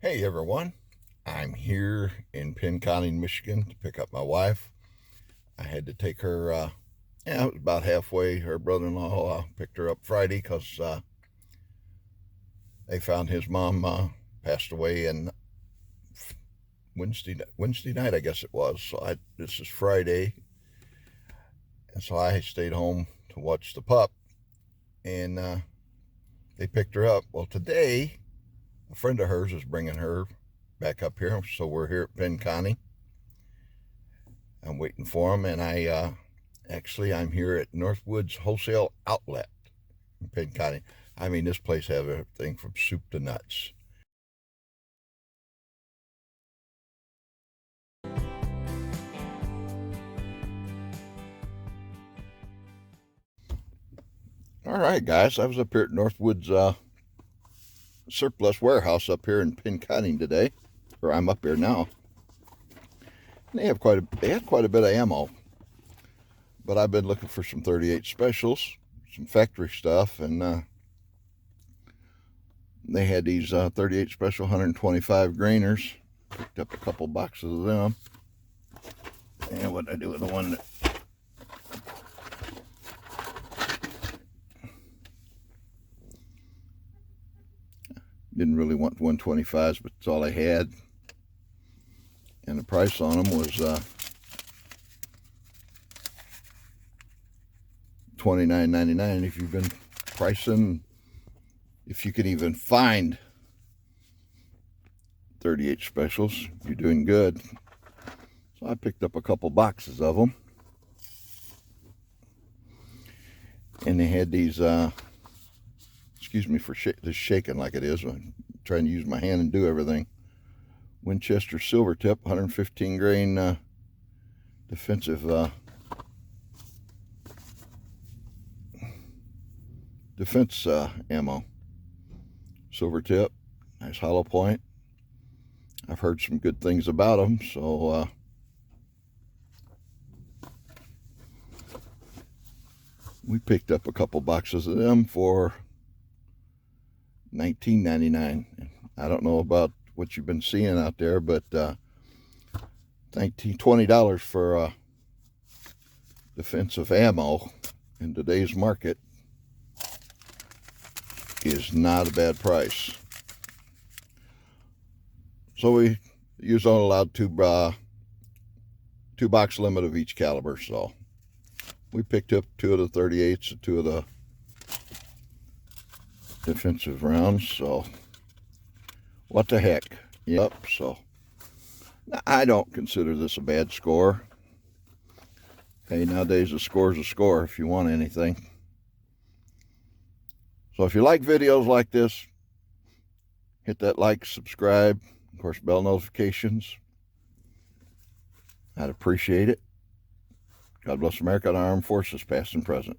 Hey everyone, I'm here in Penn County, Michigan to pick up my wife. I had to take her, it was about halfway. Her brother-in-law picked her up Friday because they found his mom passed away in Wednesday night, I guess it was. So this is Friday, and so I stayed home to watch the pup, and they picked her up. Well, today, a friend of hers is bringing her back up here, so we're here at Penn County. I'm waiting for him, and I'm here at Northwoods Wholesale Outlet in Penn County. I mean, this place has everything from soup to nuts. All right, guys, I was up here at Northwoods Surplus Warehouse up here in Penn County today, or I'm up here now. And they had quite a bit of ammo, but I've been looking for some 38 specials, some factory stuff, and they had these 38 special 125 grainers. Picked up a couple boxes of them. And what did I do with the one that didn't really want 125s, but it's all I had. And the price on them was $29.99. If you've been pricing, if you can even find 38 specials, you're doing good. So I picked up a couple boxes of them. And they had these, excuse me for this shaking like it is. I'm trying to use my hand and do everything. Winchester Silver Tip, 115 grain defensive defense ammo. Silver Tip, nice hollow point. I've heard some good things about them, so we picked up a couple boxes of them for $19.99. I don't know about what you've been seeing out there, but $20 for defensive ammo in today's market is not a bad price. So we use all allowed two box limit of each caliber. So we picked up 2 of the 38s and 2 of the defensive rounds. So what the heck? Yep. So I don't consider this a bad score. Hey, nowadays a score is a score if you want anything. So if you like videos like this, hit that like, subscribe, of course, bell notifications. I'd appreciate it. God bless America and our armed forces, past and present.